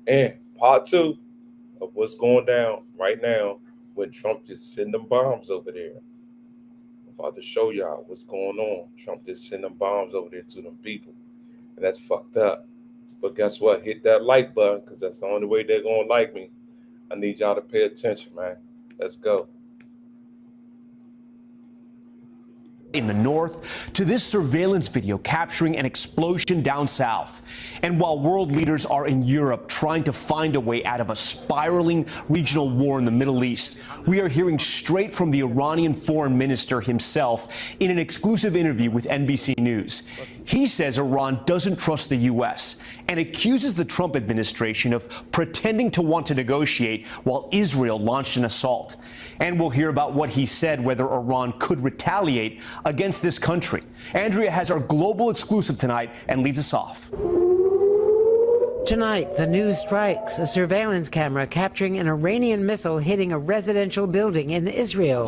And part two of what's going down right now when Trump just send them bombs over there. I'm about to show y'all what's going on. Trump just send them bombs over there to them people. And that's fucked up. But guess what? Hit that like button because that's the only way they're going to like me. I need y'all to pay attention, man. Let's go. In the north to this surveillance video capturing an explosion down south. And while world leaders are in Europe trying to find a way out of a spiraling regional war in the Middle East, we are hearing straight from the Iranian foreign minister himself in an exclusive interview with NBC News. He says Iran doesn't trust the U.S. and accuses the Trump administration of pretending to want to negotiate while Israel launched an assault. And we'll hear about what he said, whether Iran could retaliate against this country. Andrea has our global exclusive tonight and leads us off. Tonight, the news strikes, a surveillance camera capturing an Iranian missile hitting a residential building in Israel.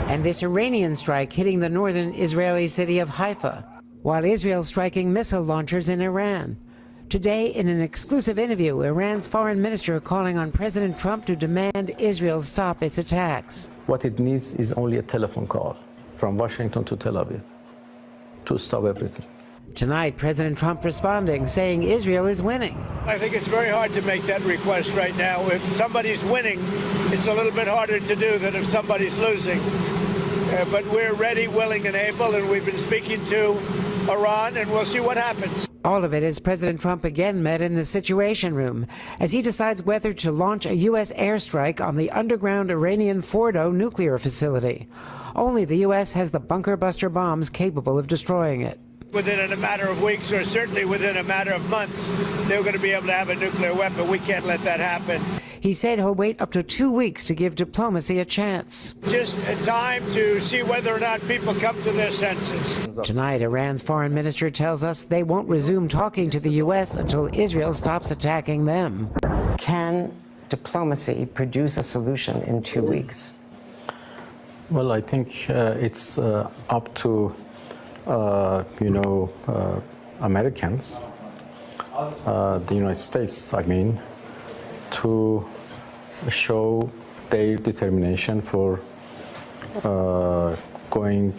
And this Iranian strike hitting the northern Israeli city of Haifa, while Israel striking missile launchers in Iran. Today, in an exclusive interview, Iran's foreign minister calling on President Trump to demand Israel stop its attacks. What it needs is only a telephone call from Washington to Tel Aviv to stop everything. Tonight, President Trump responding, saying Israel is winning. I think it's very hard to make that request right now. If somebody's winning, it's a little bit harder to do than if somebody's losing. But we're ready, willing, and able, and we've been speaking to Iran, and we'll see what happens. All of it as President Trump again met in the Situation Room as he decides whether to launch a U.S. airstrike on the underground Iranian Fordo nuclear facility. Only the U.S. has the bunker buster bombs capable of destroying it. Within a matter of weeks, or certainly within a matter of months, they're going to be able to have a nuclear weapon. We can't let that happen. He said he'll wait up to 2 weeks to give diplomacy a chance. Just a time to see whether or not people come to their senses. Tonight, Iran's foreign minister tells us they won't resume talking to the U.S. until Israel stops attacking them. Can diplomacy produce a solution in 2 weeks? Well, I think it's up to, Americans, the United States, I mean, to show their determination for going.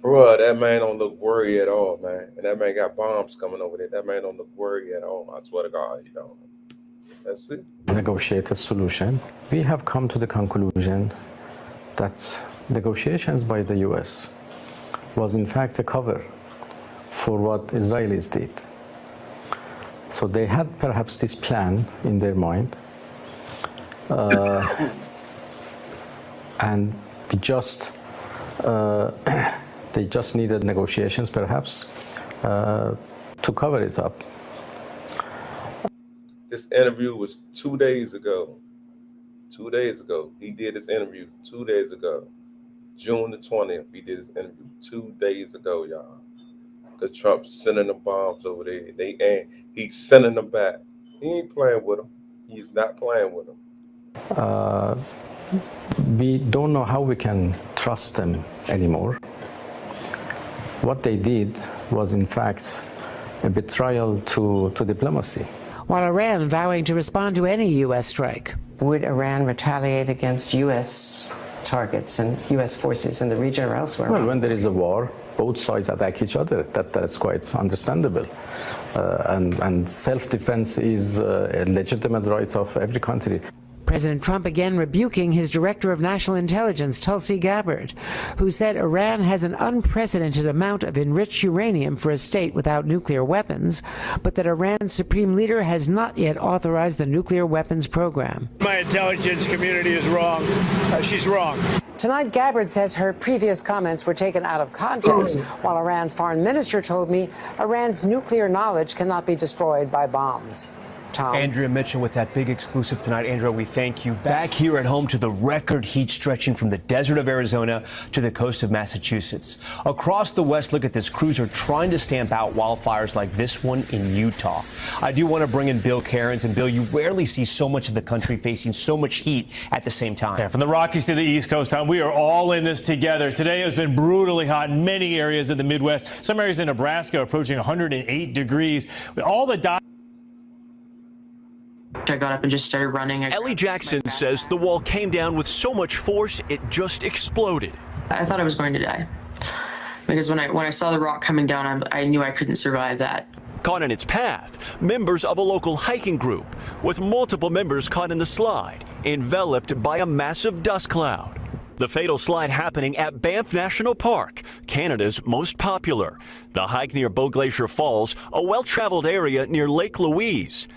Bruh, that man don't look worried at all, man. And that man got bombs coming over there. That man don't look worried at all. I swear to God, you know. That's it. Negotiate a solution. We have come to the conclusion that negotiations by the U.S. was in fact a cover for what Israelis did. So they had perhaps this plan in their mind, and they just needed negotiations perhaps to cover it up. This interview was 2 days ago. 2 days ago. He did this interview 2 days ago. June the 20th, he did this interview 2 days ago, y'all. Because Trump's sending them bombs over there. And he's sending them back. He ain't playing with them. He's not playing with them. We don't know how we can trust them anymore. What they did was, in fact, a betrayal to diplomacy. While Iran vowing to respond to any U.S. strike. Would Iran retaliate against U.S. targets and U.S. forces in the region or elsewhere? Well, when there is a war, both sides attack each other. That's quite understandable. And self-defense is a legitimate right of every country. President Trump again rebuking his Director of National Intelligence, Tulsi Gabbard, who said Iran has an unprecedented amount of enriched uranium for a state without nuclear weapons, but that Iran's supreme leader has not yet authorized the nuclear weapons program. My intelligence community is wrong. She's wrong. Tonight, Gabbard says her previous comments were taken out of context, while Iran's foreign minister told me Iran's nuclear knowledge cannot be destroyed by bombs. Tom. Andrea Mitchell with that big exclusive tonight. Andrea, we thank you. Back here at home to the record heat stretching from the desert of Arizona to the coast of Massachusetts. Across the West, look at this. Crews are trying to stamp out wildfires like this one in Utah. I do want to bring in Bill Cairns. And Bill, you rarely see so much of the country facing so much heat at the same time. Yeah, from the Rockies to the East Coast, Tom, we are all in this together. Today has been brutally hot in many areas of the Midwest. Some areas in Nebraska approaching 108 degrees. With all the I got up and just started running. Ellie Jackson says the wall came down with so much force it just exploded. I thought I was going to die because when I saw the rock coming down, I knew I couldn't survive that. Caught in its path, members of a local hiking group, with multiple members caught in the slide, enveloped by a massive dust cloud. The fatal slide happening at Banff National Park, Canada's most popular. The hike near Bow Glacier Falls, a well-traveled area near Lake Louise.